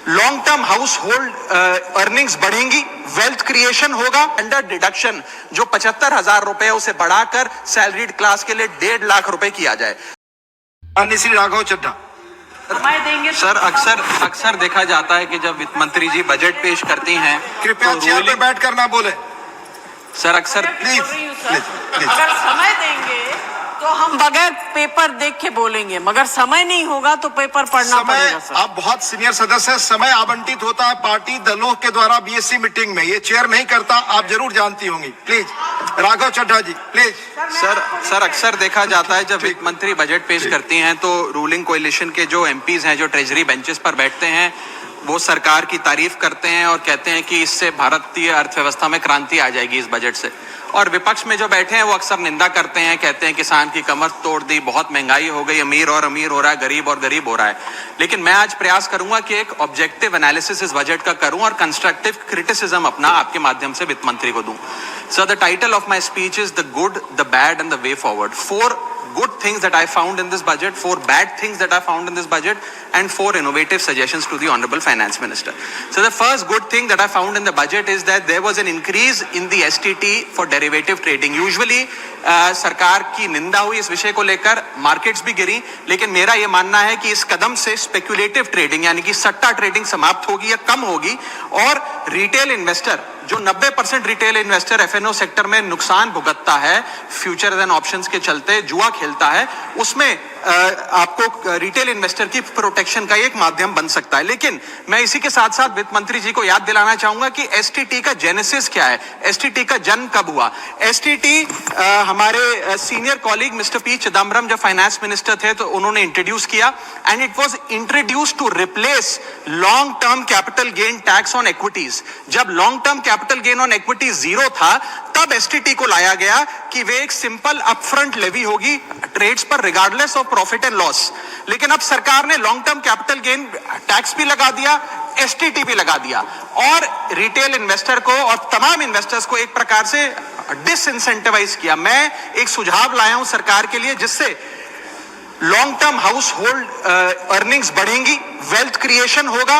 Long term house hold earnings बढ़ेंगी, wealth creation होगा, under deduction जो 75,000 रुपए उसे बढ़ाकर सैलरीड क्लास के लिए 1.5 लाख रुपए किया जाए। श्री राघव चड्ढा देंगे सर, अक्सर देखा जाता है कि जब वित्त मंत्री जी बजट पेश करती हैं, कृपया चेयर पर बैठ कर ना बोले। सर अक्सर प्लीज अगर समय देंगे तो हम बगैर पेपर देख के बोलेंगे, मगर समय नहीं होगा तो पेपर पढ़ना पड़ेगा। सर, आप बहुत सीनियर सदस्य हैं, समय आवंटित होता है पार्टी दलों के द्वारा बीएससी मीटिंग में, ये चेयर नहीं करता, आप जरूर जानती होंगी। Please Raghav Chadha ji please. Sir अक्सर देखा जाता है जब वित्त मंत्री बजट पेश करती हैं तो रूलिंग कोalition के जो एमपीज हैं, जो ट्रेजरी बेंचेस पर बैठते हैं, वो सरकार की तारीफ करते हैं और कहते हैं कि इससे भारतीय अर्थव्यवस्था में क्रांति आ जाएगी इस बजट से। और विपक्ष में जो बैठे हैं वो अक्सर निंदा करते हैं, कहते हैं किसान की कमर तोड़ दी, बहुत महंगाई हो गई, अमीर और अमीर हो रहा है, गरीब और गरीब हो रहा है। लेकिन मैं आज प्रयास करूंगा कि एक ऑब्जेक्टिव एनालिसिस इस बजट का करूं और कंस्ट्रक्टिव क्रिटिसिज्म अपना आपके माध्यम से वित्त मंत्री को दूं। So the title of my speech is the good, the bad and the way forward. 4 good things that I found in this budget, 4 bad things that I found in this budget, and 4 innovative suggestions to the Honorable Finance Minister. So the first good thing that I found in the budget is that there was an increase in the STT for derivative trading. Usually सरकार की निंदा हुई इस विषय को लेकर, markets भी गिरी, लेकिन मेरा यह मानना है कि इस कदम से स्पेक्युलेटिव ट्रेडिंग यानी कि सट्टा ट्रेडिंग समाप्त होगी या कम होगी और रिटेल इन्वेस्टर, जो 90% रिटेल इन्वेस्टर एफएनओ सेक्टर में नुकसान भुगतता है, फ्यूचर्स एंड ऑप्शंस के चलते जुआ खेलता है, उसमें आपको रिटेल इन्वेस्टर की प्रोटेक्शन का एक माध्यम बन सकता है। लेकिन मैं इसी के साथ साथ वित्त मंत्री जी को याद दिलाना चाहूंगा कि एसटीटी का जेनेसिस क्या है, एसटीटी का जन्म कब हुआ। एसटीटी हमारे senior colleague mister P Chidambaram जब फाइनेंस मिनिस्टर थे तो उन्होंने इंट्रोड्यूस किया, and it was introduce to replace long term capital gain tax on equities. जब long term capital gain on equity 0 था तब एसटीटी को लाया गया कि वे एक सिंपल अपफ्रंट लेवी होगी ट्रेड्स पर regardless of profit and loss. लेकिन अब सरकार ने long term capital gain tax भी लगा दिया, एसटीटी भी लगा दिया और रिटेल इन्वेस्टर को और तमाम इन्वेस्टर्स को एक प्रकार से डिसइंसेंटिवाइज किया। मैं एक सुझाव लाया हूं सरकार के लिए जिससे long term house hold earnings बढ़ेंगी, वेल्थ क्रिएशन होगा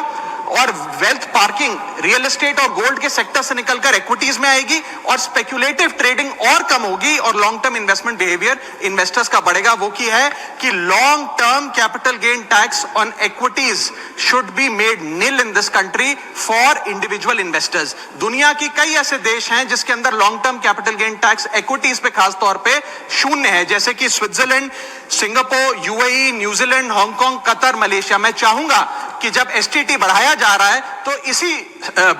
और वेल्थ पार्किंग रियल एस्टेट और गोल्ड के सेक्टर से निकलकर इक्विटीज में आएगी और स्पेक्युलेटिव ट्रेडिंग और कम होगी और long term investment behaviour investors का बढ़ेगा। वो की है कि long term capital gain tax on equities should be made nil in this country for individual investors. दुनिया की कई ऐसे देश हैं जिसके अंदर long term capital gain tax equities पे खास तौर पे शून्य है, जैसे कि Switzerland, Singapore, UAE, New Zealand, Hong Kong, Qatar, Malaysia. मैं चाहूंगा कि जब एसटीटी बढ़ाया जा रहा है तो इसी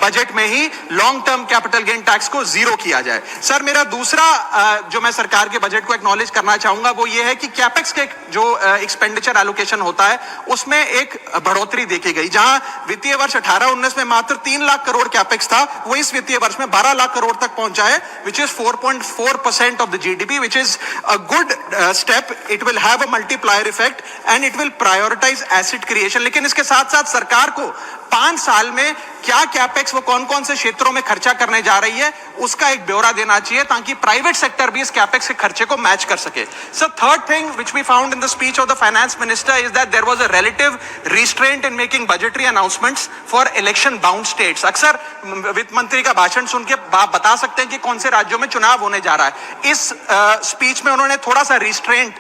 बजट में ही long term capital gain tax को 0 किया जाए। सर, मेरा दूसरा जो मैं सरकार के बजट को एक्नॉलेज करना चाहूंगा वो ये है कि कैपेक्स के जो एक्सपेंडिचर एलोकेशन होता है उसमें एक बढ़ोतरी देखी गई। जहां वित्तीय वर्ष 18-19 में मात्र 3 लाख करोड़ कैपेक्स था, वो इस वित्तीय वर्ष में 12 लाख करोड़ तक पहुंचा है, which is 4.4% of the GDP, which is a good step. It will have a multiplier effect and it will prioritise asset creation. लेकिन इसके साथ साथ सरकार को 5 साल में क्या कैपेक्स वो कौन कौन से क्षेत्रों में खर्चा करने जा रही है उसका एक ब्यौरा देना चाहिए ताकि प्राइवेट सेक्टर भी इस कैपेक्स के खर्चे को मैच कर सके। Sir, third thing which we found in the speech of the finance minister is that there was a relative restraint in making budgetary announcements for election bound states. अक्सर वित्त मंत्री का भाषण सुन के आप बता सकते हैं कि कौन से राज्यों में चुनाव होने जा रहा है। इस स्पीच में उन्होंने थोड़ा सा रिस्ट्रेंट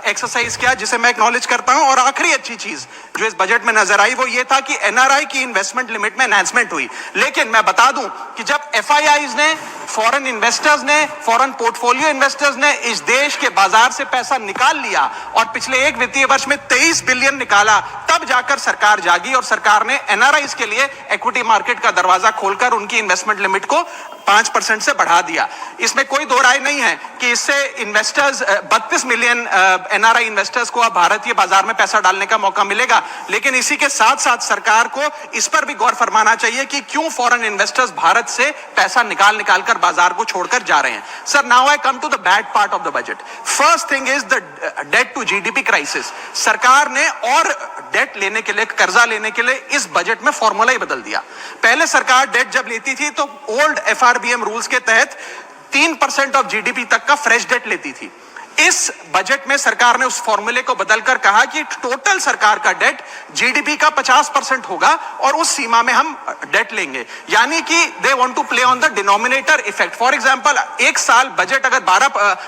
एक्सरसाइज किया जिसे मैं एक्नॉलेज करता हूं। और आखिरी अच्छी चीज जो इस बजट में नजर आई वो ये था कि एनआरआई की इन्वेस्टमेंट लिमिट में एनहांसमेंट हुई। लेकिन मैं बता दूं कि जब एफआईआईज ने, फॉरेन इन्वेस्टर्स ने, फॉरेन पोर्टफोलियो इन्वेस्टर्स ने इस देश के बाजार से पैसा निकाल लिया और पिछले एक वित्तीय वर्ष में 23 बिलियन निकाला, तब जाकर सरकार जागी और सरकार ने एनआरआईज के लिए इक्विटी मार्केट का दरवाजा खोलकर उनकी इन्वेस्टमेंट लिमिट को 5% से बढ़ा दिया। इसमें कोई दो राय नहीं है कि इससे इन्वेस्टर्स 32 मिलियन एनआरआई इन्वेस्टर्स को अब भारतीय बाजार में पैसा डालने का मौका मिलेगा। लेकिन इसी के साथ साथ सरकार को इस पर भी गौर फरमाना चाहिए कि क्यों फॉरेन इन्वेस्टर्स भारत से पैसा निकाल कर बाजार को छोड़कर जा रहे हैं। Sir, now I come to the bad part of the budget. First thing is the debt to GDP crisis. सरकार ने और डेट लेने के लिए, कर्जा लेने के लिए इस बजट में फॉर्मूला ही बदल दिया। पहले सरकार डेट जब लेती थी तो ओल्ड एफआरबीएम रूल्स के तहत 3% ऑफ जीडीपी तक का फ्रेश डेट लेती थी। इस बजट में सरकार ने उस फॉर्मूले को बदलकर कहा कि टोटल सरकार का डेट जीडीपी का 50% होगा और उस सीमा में हम डेट लेंगे, यानी कि they want to play on the denominator effect. For example, एक साल बजट अगर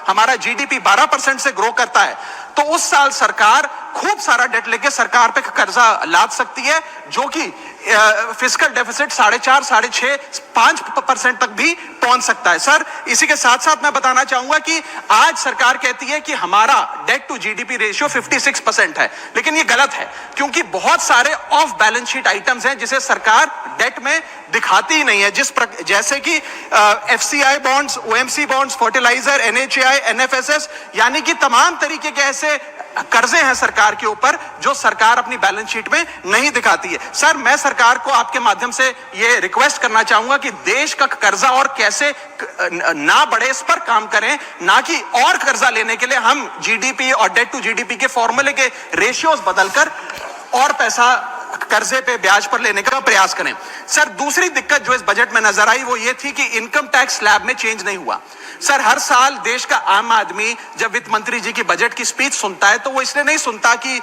हमारा जीडीपी 12% से ग्रो करता है तो उस साल सरकार खूब सारा डेट लेके सरकार पे कर्जा लाद सकती है, जो कि फिस्कल डेफिसिट 4.5, 6.5, 5% तक भी पहुंच सकता है। सर, इसी के साथ साथ मैं बताना चाहूंगा कि आज सरकार कहती है कि हमारा डेट टू जीडीपी रेशियो 56% है, लेकिन ये गलत है, क्योंकि बहुत सारे ऑफ बैलेंस शीट आइटम्स हैं जिसे सरकार डेट में दिखाती ही नहीं है, जैसे कि FCI bonds, OMC bonds, fertiliser, NHAI, NFSS, यानी कि तमाम तरीके के ऐसे कर्जे हैं सरकार के ऊपर जो सरकार अपनी बैलेंस शीट में नहीं दिखाती है। सर, मैं सरकार को आपके माध्यम से ये रिक्वेस्ट करना चाहूंगा कि देश का कर्जा और कैसे ना बढ़े इस पर काम करें, ना कि और कर्जा लेने के लिए हम जीडीपी और डेट टू जीडीपी के फॉर्मूले के रेशियोज बदलकर और पैसा कर्जे पे ब्याज पर लेने का प्रयास करें। सर, दूसरी दिक्कत जो इस बजट में नजर आई वो ये थी कि इनकम टैक्स स्लैब में चेंज नहीं हुआ। सर, हर साल देश का आम आदमी जब वित्त मंत्री जी की बजट की स्पीच सुनता है तो वो इसलिए नहीं सुनता कि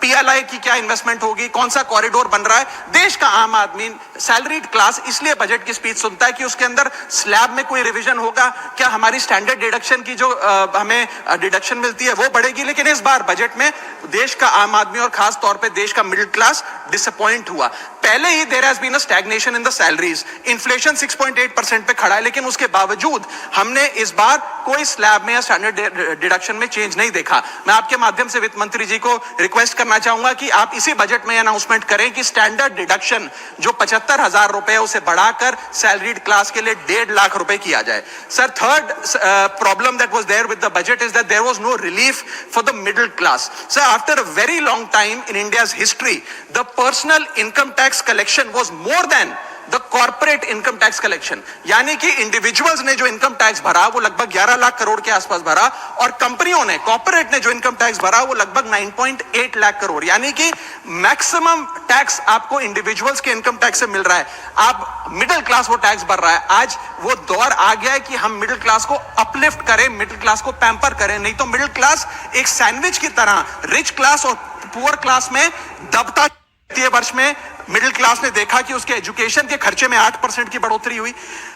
पीएलआई की क्या इन्वेस्टमेंट होगी, कौन सा कॉरिडोर बन रहा है। देश का आम आदमी, सैलरीड क्लास, इसलिए बजट की स्पीच सुनता है कि उसके अंदर स्लैब में कोई रिवीजन होगा, क्या हमारी स्टैंडर्ड डिडक्शन की जो हमें डिडक्शन मिलती है वो बढ़ेगी। लेकिन इस बार बजट में देश का आम आदमी और खास तौर पर देश का मिडिल क्लास डिसअपॉइंट हुआ। पहले ही there has been a stagnation in the salaries, inflation 6.8% पे खड़ा है, लेकिन उसके बावजूद हमने इस बार कोई स्लैब में या स्टैंडर्ड डिडक्शन में चेंज नहीं देखा। मैं आपके माध्यम से वित्त मंत्री जी को रिक्वेस्ट करना चाहूंगा कि आप इसी बजट में अनाउंसमेंट करें कि स्टैंडर्ड डिडक्शन जो 75,000 रुपए उसे बढ़ाकर सैलरीड क्लास के लिए 1.5 लाख रुपए किया जाए। Sir, third problem that was there with the budget is that there was no relief for the middle class. Sir, after a very long time in India's history the personal income tax collection was more than the corporate income tax collection, यानी कि individuals ने जो income tax भरा वो लगभग 11 लाख करोड़ के आसपास भरा और कंपनियों ने, कॉर्पोरेट ने जो इनकम टैक्स भरा वो लगभग 9.8 लाख करोड़, यानी कि मैक्सिमम टैक्स आपको इंडिविजुअल्स के इनकम टैक्स से मिल रहा है। आप मिडिल क्लास वो टैक्स भर रहा है। आज वो दौर आ गया है कि हम मिडिल क्लास को अपलिफ्ट करें, मिडिल क्लास को पैम्पर करें, नहीं तो मिडिल क्लास एक सैंडविच की तरह रिच क्लास और पुअर क्लास में दबता। वित्तीय वर्ष में मिडिल क्लास ने देखा कि उसके एजुकेशन के खर्चे में 8% की बढ़ोतरी हुई,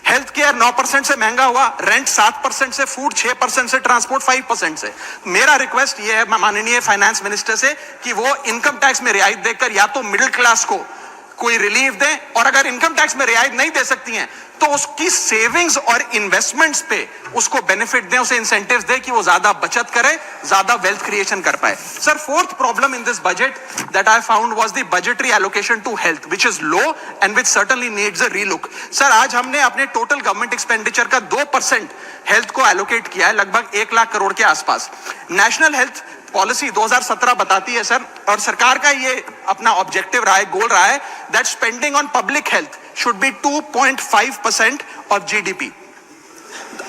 हेल्थ केयर 9% से महंगा हुआ, रेंट 7% से, फूड 6% से, ट्रांसपोर्ट 5% से। मेरा रिक्वेस्ट ये है माननीय फाइनेंस मिनिस्टर से कि वो इनकम टैक्स में रियायत देकर या तो मिडिल क्लास को कोई रिलीफ दें, और अगर इनकम टैक्स में रियायत नहीं दे सकती हैं तो उसकी सेविंग्स और इन्वेस्टमेंट्स पे उसको बेनिफिट दें, उसे इंसेंटिव्स दें कि वो ज्यादा बचत करे, ज्यादा वेल्थ क्रिएशन कर पाए। Sir, fourth problem in this budget that I found was the budgetary allocation to health which is low and which certainly needs a relook. Sir, आज हमने अपने टोटल गवर्नमेंट एक्सपेंडिचर का 2% हेल्थ को allocate किया है, लगभग 1 लाख करोड़ के आसपास। नेशनल हेल्थ पॉलिसी 2017 बताती है सर, और सरकार का ये अपना ऑब्जेक्टिव रहा है, गोल रहा है, that spending on public health should be 2.5% of GDP.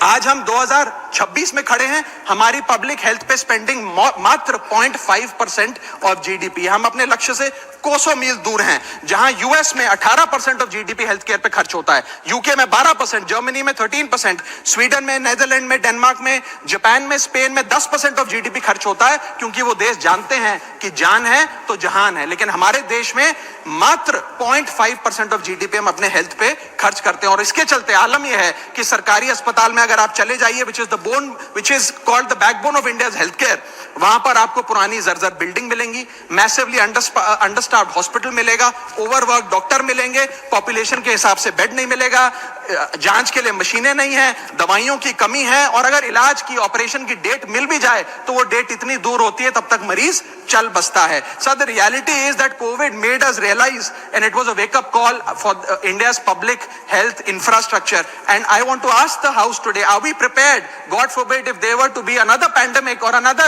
आज हम 2026 में खड़े हैं, हमारी पब्लिक हेल्थ पे स्पेंडिंग मात्र 0.5% ऑफ जीडीपी। हम अपने लक्ष्य से कोसों मील दूर हैं। जहां यूएस में 18% ऑफ जीडीपी हेल्थ केयर पे खर्च होता है, यूके में 12%, जर्मनी में 13%, स्वीडन में, नेदरलैंड में, डेनमार्क में, जापान में, स्पेन में 10% ऑफ जीडीपी खर्च होता है, क्योंकि वो देश जानते हैं कि जान है तो जहान है। लेकिन हमारे देश में मात्र 0.5% ऑफ जीडीपी हम अपने हेल्थ पे खर्च करते हैं, और इसके चलते आलम यह है कि सरकारी अस्पताल में अगर आप चले जाइए, which is called the backbone of India's healthcare, वहां पर आपको पुरानी जर्जर बिल्डिंग मिलेंगी, मैसिवली अंडरस्टाफ्ड हॉस्पिटल मिलेगा, ओवरवर्क डॉक्टर मिलेंगे, पॉपुलेशन के हिसाब से बेड नहीं मिलेगा, जांच के लिए मशीनें नहीं है, दवाइयों की कमी है, और अगर इलाज की, ऑपरेशन की डेट मिल भी जाए तो वो डेट इतनी दूर होती है तब तक मरीज चल बसता है। So the reality is that COVID made us realise and it was a wake up call for India's public health infrastructure, and I want to ask the house today, are we prepared, god forbid, if there were to be another pandemic or another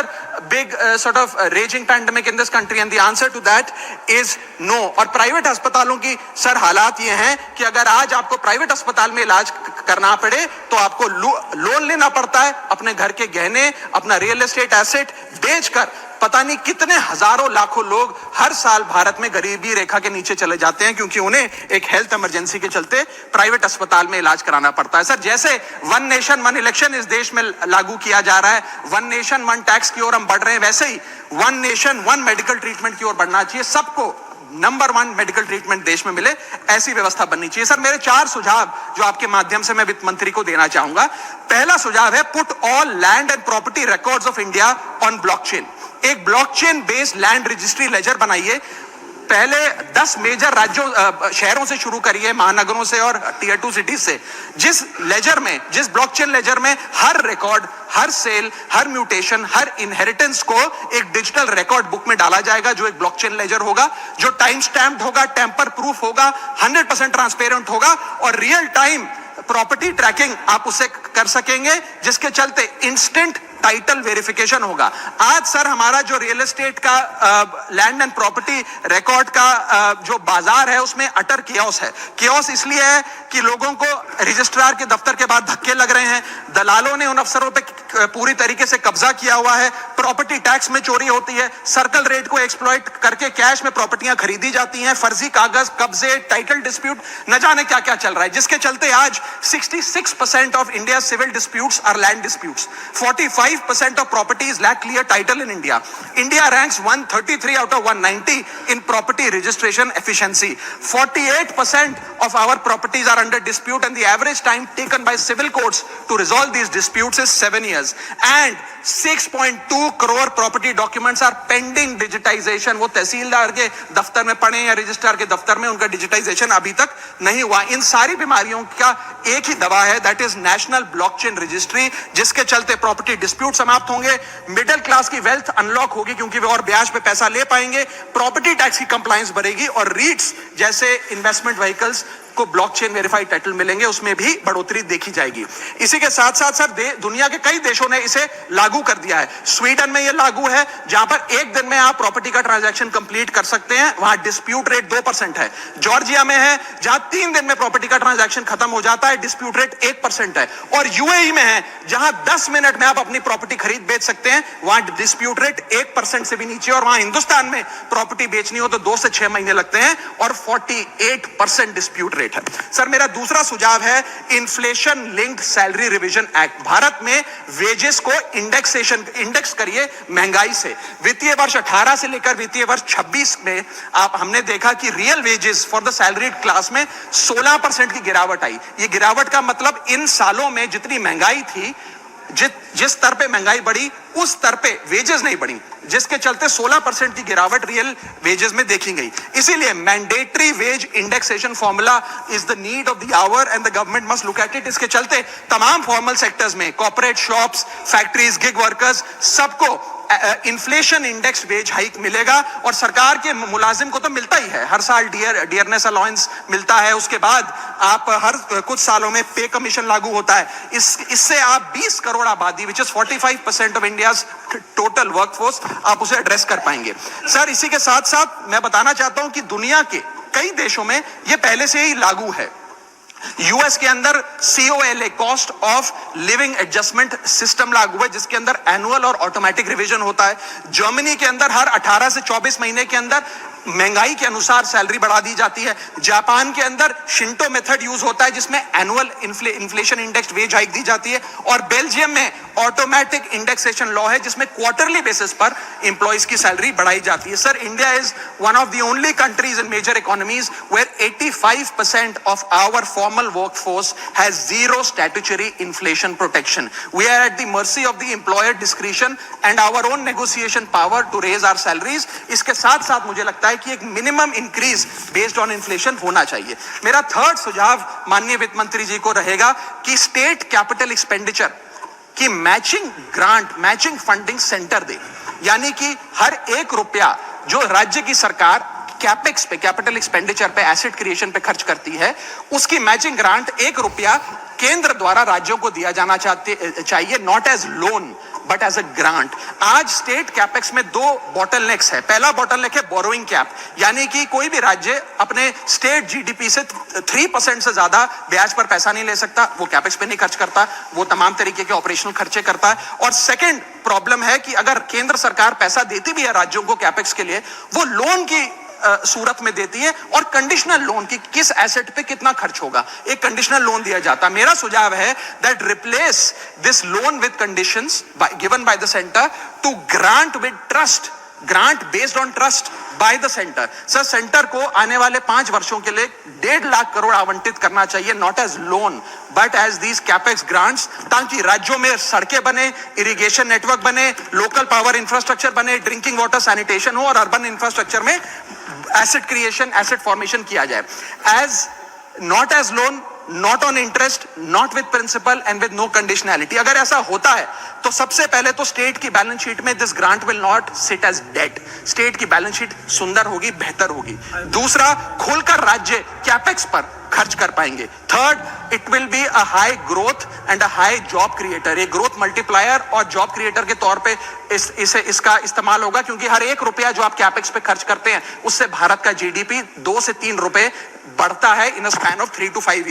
big sort of raging pandemic in this country, and the answer to that is no। और private अस्पतालों की sir हालात ये हैं कि अगर आज आपको प्राइवेट अस्पताल में इलाज करना पड़े तो आपको लोन लेना पड़ता है, अपने घर के गहने, अपना रियल एस्टेट एसेट बेचकर पता नहीं कितने हजारों लाखों लोग हर साल भारत में गरीबी रेखा के नीचे चले जाते हैं क्योंकि उन्हें एक हेल्थ इमरजेंसी के चलते प्राइवेट अस्पताल में इलाज कराना पड़ता है। सर, जैसे वन नेशन वन इलेक्शन इस देश में लागू किया जा रहा है, वन नेशन वन टैक्स की ओर हम बढ़ रहे हैं, वैसे ही one nation one medical treatment की ओर बढ़ना चाहिए। सबको नंबर 1 मेडिकल ट्रीटमेंट देश में मिले, ऐसी व्यवस्था बननी चाहिए। सर, मेरे 4 सुझाव जो आपके माध्यम से मैं वित्त मंत्री को देना चाहूंगा। पहला सुझाव है, put all land and property records of India on blockchain. एक blockchain based land registry ledger बनाइए। पहले 10 मेजर राज्यों शहरों से शुरू करिए, महानगरों से और टियर 2 सिटीज से, जिस ब्लॉकचेन लेजर में हर रिकॉर्ड, हर सेल, हर म्यूटेशन, हर इनहेरिटेंस को एक डिजिटल रिकॉर्ड बुक में डाला जाएगा, जो एक ब्लॉकचेन लेजर होगा, जो टाइम स्टैम्प्ड होगा, टेम्पर प्रूफ होगा, 100% ट्रांसपेरेंट होगा और रियल टाइम प्रॉपर्टी ट्रैकिंग आप उससे कर सकेंगे, जिसके चलते इंस्टेंट टाइटल वेरिफिकेशन होगा। आज सर हमारा जो रियल एस्टेट का लैंड एंड प्रॉपर्टी रिकॉर्ड का जो बाजार है उसमें अटर कियोस है। कियोस इसलिए है कि लोगों को रजिस्ट्रार के दफ्तर के बाद धक्के लग रहे हैं, दलालों ने उन अफसरों पे पूरी तरीके से कब्जा किया हुआ है, प्रॉपर्टी टैक्स में चोरी होती है, सर्कल रेट को एक्सप्लॉइट करके कैश में प्रॉपर्टियां खरीदी जाती हैं, फर्जी कागज, कब्जे, टाइटल डिस्प्यूट, न जाने क्या क्या चल रहा है, जिसके चलते आज 66% of India civil disputes are land disputes. 45% of properties lack clear title in India. India ranks 133 out of 190 in property registration efficiency. 48% of our properties are under dispute and the average time taken by civil courts to resolve these disputes is 7 years. And 6.2 crore property documents are pending digitization. वो तहसीलदार के दफ्तर में पड़े या registrar के दफ्तर में, उनका डिजिटाइजेशन अभी तक नहीं हुआ। इन सारी बीमारियों का एक ही दवा है, that is national blockchain registry, जिसके चलते प्रॉपर्टी डिस्प्यूट समाप्त होंगे, मिडिल क्लास की वेल्थ अनलॉक होगी क्योंकि वे और ब्याज पे पैसा ले पाएंगे, प्रॉपर्टी टैक्स की कंप्लायंस बढ़ेगी और रीट्स जैसे इन्वेस्टमेंट व्हीकल्स को ब्लॉकचेन वेरीफाइड टाइटल मिलेंगे, उसमें भी बढ़ोतरी देखी जाएगी। इसी के साथ साथ सर दुनिया के कई देशों ने इसे लागू कर दिया है। स्वीडन में यह लागू है, जहां पर एक दिन में आप प्रॉपर्टी का ट्रांजैक्शन कंप्लीट कर सकते हैं, वहां डिस्प्यूट रेट 2% है। जॉर्जिया में है, जहां 3 दिन में प्रॉपर्टी का ट्रांजैक्शन खत्म हो जाता है, डिस्प्यूट रेट 1% है। और यूएई में है, जहां 10 मिनट में आप अपनी प्रॉपर्टी खरीद बेच सकते हैं, वहां डिस्प्यूट रेट 1% से भी नीचे। और वहां हिंदुस्तान में प्रॉपर्टी बेचनी हो तो 2 से 6 महीने लगते हैं और 48% डिस्प्यूट रेट है। सर, मेरा दूसरा सुझाव है inflation linked salary revision act. Bharat में वेजेस को इंडेक्स करिए महंगाई से। वित्तीय वर्ष 18 से लेकर वित्तीय वर्ष 26 में हमने देखा कि real wages for the salaried class में 16% की गिरावट आई। ये गिरावट का मतलब इन सालों में जितनी महंगाई थी, जिस स्तर पे महंगाई बढ़ी उस स्तर पे वेजेस नहीं बढ़ी, जिसके चलते 16% की गिरावट रियल वेजेस में देखी गई। इसीलिए mandatory wage indexation formula is the need of the hour and the government must look at it. इसके चलते तमाम फॉर्मल सेक्टर्स में, corporate, shops, factories, gig workers, सबको इन्फ्लेशन इंडेक्स वेज हाइक मिलेगा। और सरकार के मुलाजिम को तो मिलता ही है, हर साल डियरनेस अलाउंस मिलता है, उसके बाद आप हर कुछ सालों में पे कमीशन लागू होता है। इससे आप 20 करोड़ आबादी, which is 45% of India's total workforce, आप उसे एड्रेस कर पाएंगे। सर, इसी के साथ साथ मैं बताना चाहता हूं कि दुनिया के कई देशों में यह पहले से ही लागू है। यूएस के अंदर COLA, cost of living adjustment system लागू है, जिसके अंदर एनुअल और ऑटोमेटिक रिवीजन होता है। जर्मनी के अंदर हर 18 से 24 महीने के अंदर महंगाई के अनुसार सैलरी बढ़ा दी जाती है। जापान के अंदर शिंटो मेथड यूज होता है, जिसमें annual inflation index wage hike दी जाती है। और बेल्जियम में ऑटोमेटिक इंडेक्सेशन लॉ है, जिसमें क्वार्टरली बेसिस पर एम्प्लॉइज की सैलरी बढ़ाई जाती है। Sir, India is one of the only countries in major economies where 85% of our formal workforce has zero statutory inflation protection. We are at the mercy of the employer discretion and our own negotiation power to raise our salaries. इसके साथ साथ मुझे लगता है कि एक minimum increase based on inflation होना चाहिए। मेरा थर्ड सुझाव माननीय वित्त मंत्री जी को रहेगा कि स्टेट कैपिटल एक्सपेंडिचर की matching grant, matching funding centre दे, यानी कि हर 1 रुपया जो राज्य की सरकार कैपेक्स पे, कैपिटल एक्सपेंडिचर पे, एसेट क्रिएशन पे खर्च करती है, उसकी मैचिंग ग्रांट 1 रुपया केंद्र द्वारा राज्यों को दिया जाना चाहिए, not as loan but as a grant. आज स्टेट कैपेक्स में दो बॉटलनेक्स है। पहला बॉटलनेक है बोरोइंग कैप, यानी कि कोई भी राज्य अपने स्टेट जीडीपी से 3% से ज्यादा ब्याज पर पैसा नहीं ले सकता, वो कैपेक्स पे नहीं खर्च करता, वो तमाम तरीके के ऑपरेशनल खर्चे करता है। और सेकंड प्रॉब्लम है कि अगर केंद्र सरकार पैसा देती भी है राज्यों को कैपेक्स के लिए, वो लोन की सूरत में देती है, और कंडीशनल लोन की किस एसेट पे कितना खर्च होगा, एक कंडीशनल लोन दिया जाता है। मेरा सुझाव है that replace this loan with conditions given by the centre to grant with trust, grant based on trust by the centre. Sir, centre को आने वाले 5 वर्षों के लिए 1.5 लाख करोड़ आवंटित करना चाहिए, not as loan but as these capex grants, ताकि राज्यों में सड़कें बने, इरिगेशन नेटवर्क बने, लोकल पावर इंफ्रास्ट्रक्चर बने, ड्रिंकिंग वाटर सैनिटेशन हो, और अर्बन इंफ्रास्ट्रक्चर में एसेट क्रिएशन, एसेट फॉर्मेशन किया जाए। As not as loan, not on interest, not with principal and with no conditionality. अगर ऐसा होता है तो सबसे पहले तो स्टेट की बैलेंस शीट में this grant will not sit as debt, state की बैलेंस शीट सुंदर होगी, बेहतर होगी। दूसरा, खुलकर राज्य कैपेक्स पर खर्च कर पाएंगे। Third, it will be a high growth and a high job creator, एक ग्रोथ मल्टीप्लायर और जॉब क्रिएटर के तौर पे इसका इस्तेमाल होगा, क्योंकि हर 1 रुपया जो आप कैपेक्स पे खर्च करते हैं उससे भारत का जीडीपी 2 से 3 रुपए बढ़ता है in a span of 3 to 5 year.